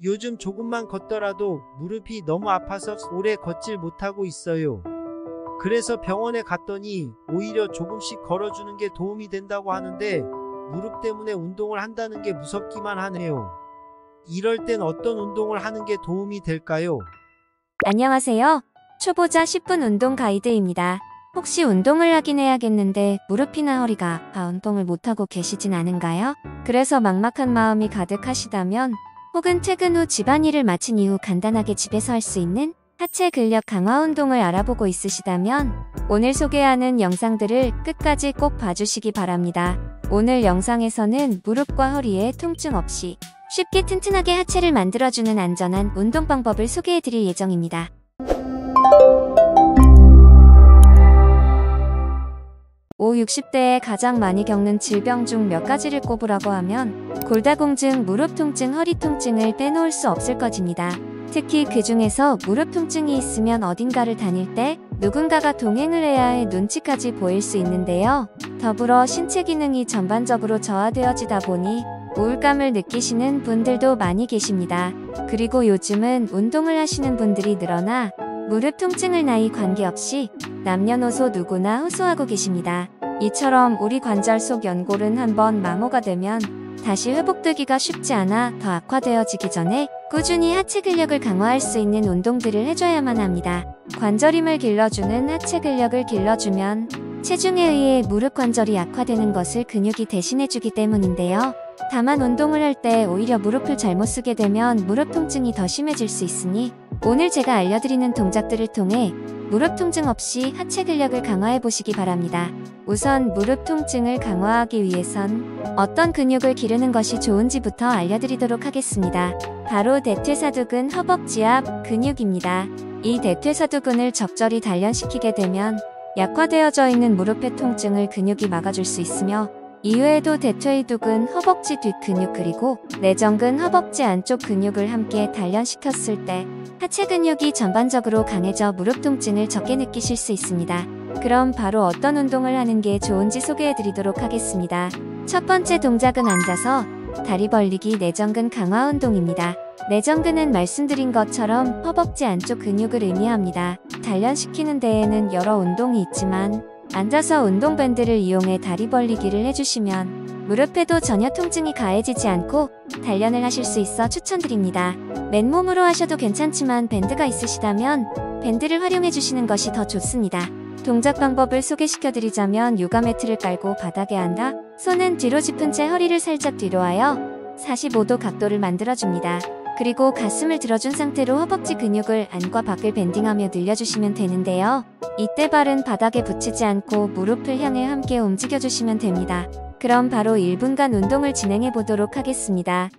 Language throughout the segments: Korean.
요즘 조금만 걷더라도 무릎이 너무 아파서 오래 걷질 못하고 있어요. 그래서 병원에 갔더니 오히려 조금씩 걸어주는 게 도움이 된다고 하는데 무릎 때문에 운동을 한다는 게 무섭기만 하네요. 이럴 땐 어떤 운동을 하는 게 도움이 될까요? 안녕하세요. 초보자 10분 운동 가이드입니다. 혹시 운동을 하긴 해야겠는데 무릎이나 허리가 아파 운동을 못하고 계시진 않은가요? 그래서 막막한 마음이 가득하시다면 혹은 퇴근 후 집안일을 마친 이후 간단하게 집에서 할 수 있는 하체 근력 강화 운동을 알아보고 있으시다면 오늘 소개하는 영상들을 끝까지 꼭 봐주시기 바랍니다. 오늘 영상에서는 무릎과 허리에 통증 없이 쉽게 튼튼하게 하체를 만들어주는 안전한 운동 방법을 소개해드릴 예정입니다. 60대에 가장 많이 겪는 질병 중 몇 가지를 꼽으라고 하면 골다공증, 무릎 통증, 허리 통증을 빼놓을 수 없을 것입니다. 특히 그 중에서 무릎 통증이 있으면 어딘가를 다닐 때 누군가가 동행을 해야 할 눈치까지 보일 수 있는데요. 더불어 신체 기능이 전반적으로 저하되어지다 보니 우울감을 느끼시는 분들도 많이 계십니다. 그리고 요즘은 운동을 하시는 분들이 늘어나 무릎 통증을 나이 관계없이 남녀노소 누구나 호소하고 계십니다. 이처럼 우리 관절 속 연골은 한번 마모가 되면 다시 회복되기가 쉽지 않아 더 악화되어지기 전에 꾸준히 하체 근력을 강화할 수 있는 운동들을 해줘야만 합니다. 관절 힘을 길러주는 하체 근력을 길러주면 체중에 의해 무릎 관절이 약화되는 것을 근육이 대신해주기 때문인데요. 다만 운동을 할 때 오히려 무릎을 잘못 쓰게 되면 무릎 통증이 더 심해질 수 있으니 오늘 제가 알려드리는 동작들을 통해 무릎 통증 없이 하체 근력을 강화해 보시기 바랍니다. 우선 무릎 통증을 강화하기 위해선 어떤 근육을 기르는 것이 좋은지부터 알려드리도록 하겠습니다. 바로 대퇴사두근 허벅지 앞 근육입니다. 이 대퇴사두근을 적절히 단련시키게 되면 약화되어져 있는 무릎의 통증을 근육이 막아줄 수 있으며 이외에도 대퇴이두근, 허벅지 뒷 근육 그리고 내전근, 허벅지 안쪽 근육을 함께 단련시켰을 때 하체 근육이 전반적으로 강해져 무릎 통증을 적게 느끼실 수 있습니다. 그럼 바로 어떤 운동을 하는 게 좋은지 소개해드리도록 하겠습니다. 첫 번째 동작은 앉아서 다리 벌리기 내전근 강화 운동입니다. 내전근은 말씀드린 것처럼 허벅지 안쪽 근육을 의미합니다. 단련시키는 데에는 여러 운동이 있지만 앉아서 운동밴드를 이용해 다리 벌리기를 해주시면 무릎에도 전혀 통증이 가해지지 않고 단련을 하실 수 있어 추천드립니다. 맨몸으로 하셔도 괜찮지만 밴드가 있으시다면 밴드를 활용해 주시는 것이 더 좋습니다. 동작 방법을 소개시켜드리자면 요가 매트를 깔고 바닥에 앉아 손은 뒤로 짚은 채 허리를 살짝 뒤로 하여 45도 각도를 만들어줍니다. 그리고 가슴을 들어준 상태로 허벅지 근육을 안과 밖을 밴딩하며 늘려주시면 되는데요. 이때 발은 바닥에 붙이지 않고 무릎을 향해 함께 움직여주시면 됩니다. 그럼 바로 1분간 운동을 진행해 보도록 하겠습니다.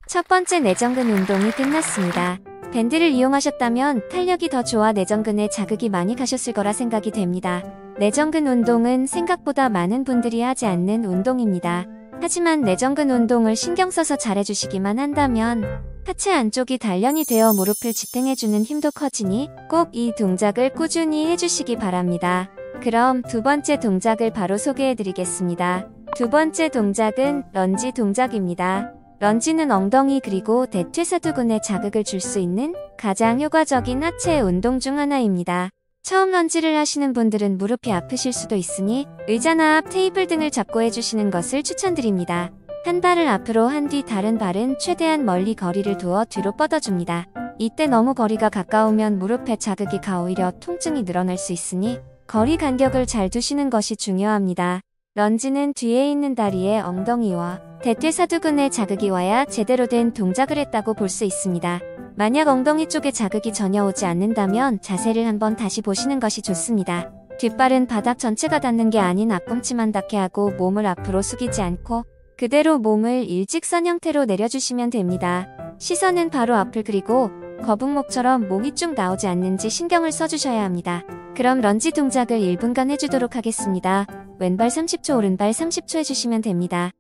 첫 번째 내전근 운동이 끝났습니다. 밴드를 이용하셨다면 탄력이 더 좋아 내전근에 자극이 많이 가셨을 거라 생각이 됩니다. 내전근 운동은 생각보다 많은 분들이 하지 않는 운동입니다. 하지만 내전근 운동을 신경 써서 잘해주시기만 한다면 하체 안쪽이 단련이 되어 무릎을 지탱해주는 힘도 커지니 꼭 이 동작을 꾸준히 해주시기 바랍니다. 그럼 두 번째 동작을 바로 소개해드리겠습니다. 두 번째 동작은 런지 동작입니다. 런지는 엉덩이 그리고 대퇴사두근에 자극을 줄 수 있는 가장 효과적인 하체 운동 중 하나입니다. 처음 런지를 하시는 분들은 무릎이 아프실 수도 있으니 의자나 앞 테이블 등을 잡고 해주시는 것을 추천드립니다. 한 발을 앞으로 한 뒤 다른 발은 최대한 멀리 거리를 두어 뒤로 뻗어줍니다. 이때 너무 거리가 가까우면 무릎에 자극이 가 오히려 통증이 늘어날 수 있으니 거리 간격을 잘 두시는 것이 중요합니다. 런지는 뒤에 있는 다리에 엉덩이와 대퇴사두근에 자극이 와야 제대로 된 동작을 했다고 볼 수 있습니다. 만약 엉덩이 쪽에 자극이 전혀 오지 않는다면 자세를 한번 다시 보시는 것이 좋습니다. 뒷발은 바닥 전체가 닿는 게 아닌 앞꿈치만 닿게 하고 몸을 앞으로 숙이지 않고 그대로 몸을 일직선 형태로 내려주시면 됩니다. 시선은 바로 앞을 그리고 거북목처럼 목이 쭉 나오지 않는지 신경을 써주셔야 합니다. 그럼 런지 동작을 1분간 해주도록 하겠습니다. 왼발 30초, 오른발 30초 해주시면 됩니다.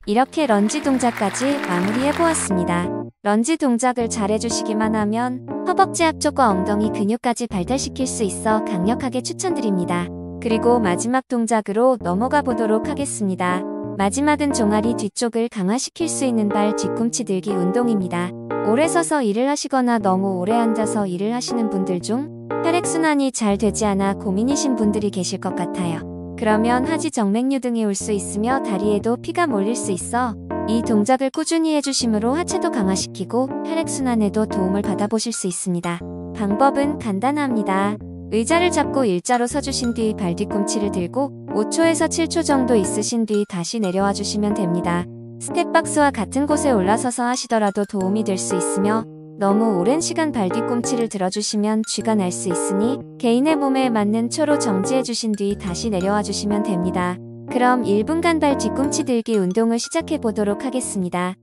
이렇게 런지 동작까지 마무리해보았습니다. 런지 동작을 잘 해주시기만 하면 허벅지 앞쪽과 엉덩이 근육까지 발달시킬 수 있어 강력하게 추천드립니다. 그리고 마지막 동작으로 넘어가 보도록 하겠습니다. 마지막은 종아리 뒤쪽을 강화시킬 수 있는 발 뒤꿈치 들기 운동입니다. 오래 서서 일을 하시거나 너무 오래 앉아서 일을 하시는 분들 중 혈액순환이 잘 되지 않아 고민이신 분들이 계실 것 같아요. 그러면 하지 정맥류 등이 올 수 있으며 다리에도 피가 몰릴 수 있어 이 동작을 꾸준히 해주심으로 하체도 강화시키고 혈액순환에도 도움을 받아보실 수 있습니다. 방법은 간단합니다. 의자를 잡고 일자로 서주신 뒤 발 뒤꿈치를 들고 5초에서 7초 정도 있으신 뒤 다시 내려와 주시면 됩니다. 스텝박스와 같은 곳에 올라서서 하시더라도 도움이 될 수 있으며 너무 오랜 시간 발 뒤꿈치를 들어주시면 쥐가 날 수 있으니 개인의 몸에 맞는 초로 정지해주신 뒤 다시 내려와 주시면 됩니다. 그럼 1분간 발 뒤꿈치 들기 운동을 시작해 보도록 하겠습니다.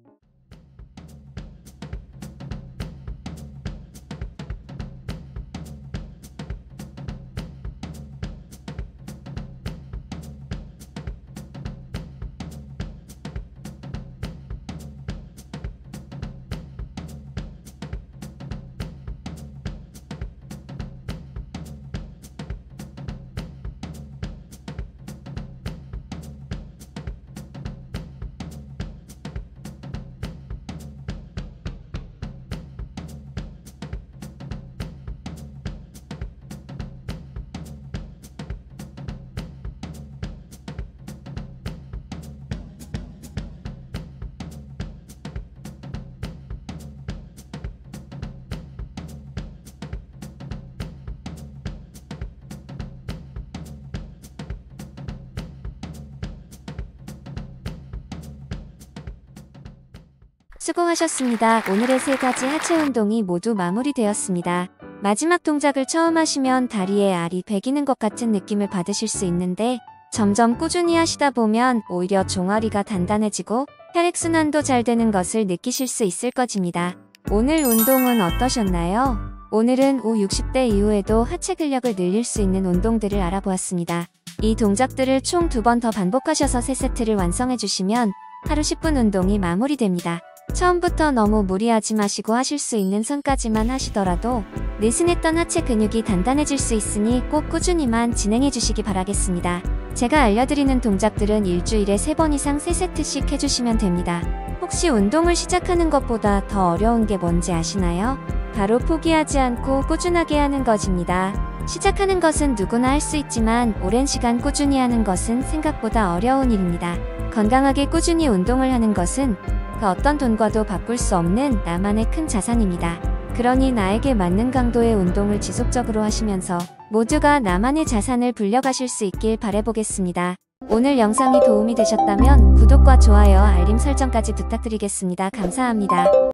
수고하셨습니다. 오늘의 3가지 하체 운동이 모두 마무리되었습니다. 마지막 동작을 처음 하시면 다리에 알이 베기는 것 같은 느낌을 받으실 수 있는데 점점 꾸준히 하시다 보면 오히려 종아리가 단단해지고 혈액순환도 잘 되는 것을 느끼실 수 있을 것입니다. 오늘 운동은 어떠셨나요? 오늘은 60대 이후에도 하체 근력을 늘릴 수 있는 운동들을 알아보았습니다. 이 동작들을 총 2번 더 반복하셔서 3세트를 완성해주시면 하루 10분 운동이 마무리됩니다. 처음부터 너무 무리하지 마시고 하실 수 있는 선까지만 하시더라도 느슨했던 하체 근육이 단단해질 수 있으니 꼭 꾸준히만 진행해주시기 바라겠습니다. 제가 알려드리는 동작들은 일주일에 3번 이상 3세트씩 해주시면 됩니다. 혹시 운동을 시작하는 것보다 더 어려운 게 뭔지 아시나요? 바로 포기하지 않고 꾸준하게 하는 것입니다. 시작하는 것은 누구나 할 수 있지만 오랜 시간 꾸준히 하는 것은 생각보다 어려운 일입니다. 건강하게 꾸준히 운동을 하는 것은 그 어떤 돈과도 바꿀 수 없는 나만의 큰 자산입니다. 그러니 나에게 맞는 강도의 운동을 지속적으로 하시면서 모두가 나만의 자산을 불려가실 수 있길 바라보겠습니다. 오늘 영상이 도움이 되셨다면 구독과 좋아요, 알림 설정까지 부탁드리겠습니다. 감사합니다.